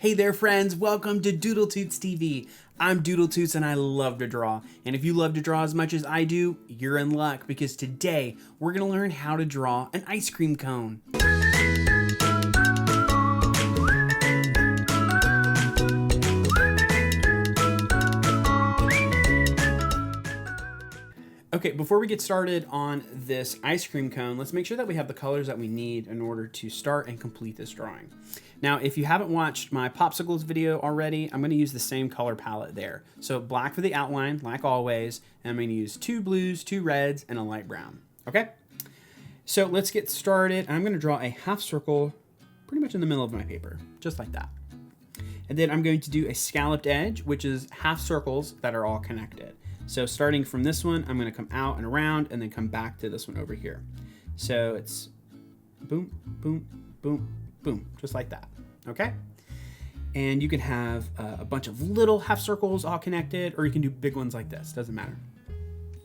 Hey there friends, welcome to DoodleToots TV. I'm DoodleToots and I love to draw. And if you love to draw as much as I do, you're in luck because today we're gonna learn how to draw an ice cream cone. Okay, before we get started on this ice cream cone, let's make sure that we have the colors that we need in order to start and complete this drawing. Now, if you haven't watched my popsicles video already, I'm gonna use the same color palette there. So black for the outline, like always, and I'm gonna use 2 blues, 2 reds, and a light brown, okay? So let's get started. I'm gonna draw a half circle pretty much in the middle of my paper, just like that. And then I'm going to do a scalloped edge, which is half circles that are all connected. So starting from this one, I'm going to come out and around and then come back to this one over here. So it's boom, boom, boom, boom, just like that, okay? And you can have a bunch of little half circles all connected, or you can do big ones like this, doesn't matter.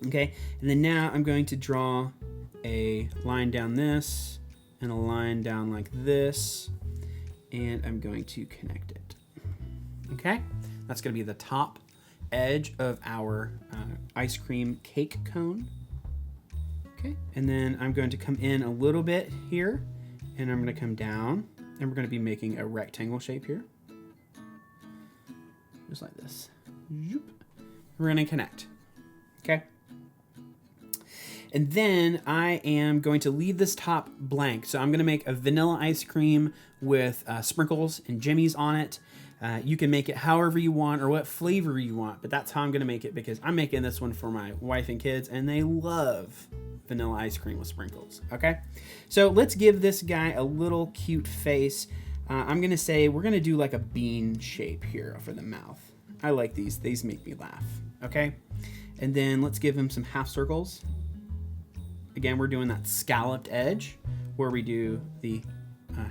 Okay, and then now I'm going to draw a line down this and a line down like this, and I'm going to connect it, okay? That's going to be the top edge of our ice cream cake cone. Okay, and then I'm going to come in a little bit here, and I'm going to come down, and we're going to be making a rectangle shape here, just like this. We're going to connect. Okay, and then I am going to leave this top blank. So I'm going to make a vanilla ice cream with sprinkles and jimmies on it. You can make it however you want or what flavor you want, but that's how I'm gonna make it because I'm making this one for my wife and kids and they love vanilla ice cream with sprinkles, okay? So let's give this guy a little cute face. I'm gonna say we're gonna do like a bean shape here for the mouth. I like these make me laugh, okay? And then let's give him some half circles. Again, we're doing that scalloped edge where we do the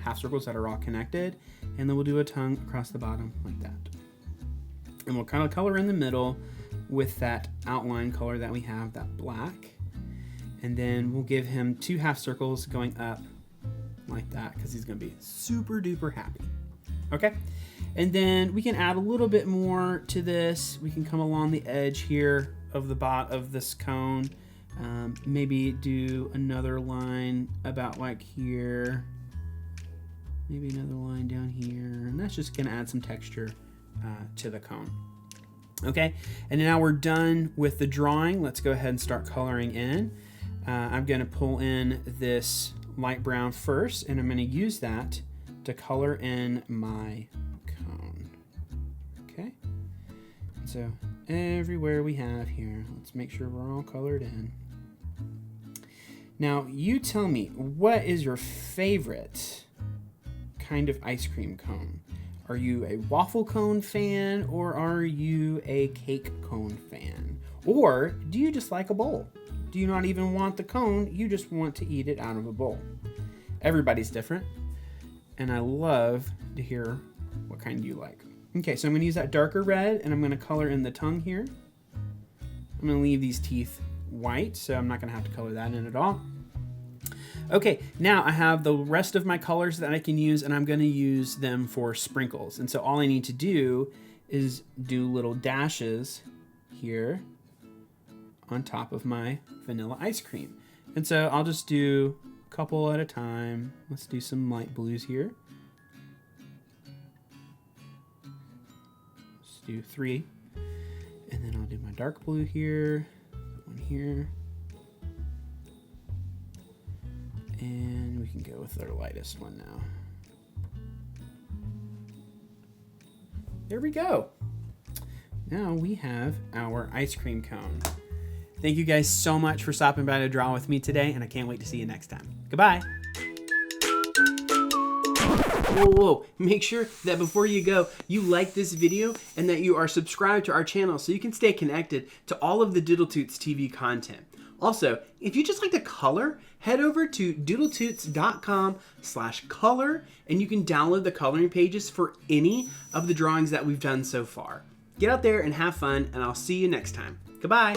half circles that are all connected, and then we'll do a tongue across the bottom like that. And we'll kind of color in the middle with that outline color that we have, that black. And then we'll give him 2 half circles going up like that because he's gonna be super duper happy. Okay, and then we can add a little bit more to this. We can come along the edge here of the bottom of this cone. Maybe do another line about like here. Maybe another line down here, and that's just gonna add some texture to the cone. Okay, and now we're done with the drawing. Let's go ahead and start coloring in. I'm gonna pull in this light brown first, and I'm gonna use that to color in my cone. Okay, so everywhere we have here, let's make sure we're all colored in. Now, you tell me, what is your favorite kind of ice cream cone? Are you a waffle cone fan or are you a cake cone fan? Or do you just like a bowl? Do you not even want the cone, you just want to eat it out of a bowl? Everybody's different, and I love to hear what kind you like. Okay, so I'm gonna use that darker red and I'm gonna color in the tongue here. I'm gonna leave these teeth white, so I'm not gonna have to color that in at all. Okay, now I have the rest of my colors that I can use, and I'm going to use them for sprinkles. And so all I need to do is do little dashes here on top of my vanilla ice cream. And so I'll just do a couple at a time. Let's do some light blues here. Let's do 3. And then I'll do my dark blue here, one here. And we can go with our lightest one now. There we go. Now we have our ice cream cone. Thank you guys so much for stopping by to draw with me today, and I can't wait to see you next time. Goodbye. Whoa, make sure that before you go, you like this video and that you are subscribed to our channel so you can stay connected to all of the DoodleToots TV content. Also, if you just like to color, head over to DoodleToots.com/color and you can download the coloring pages for any of the drawings that we've done so far. Get out there and have fun, and I'll see you next time. Goodbye.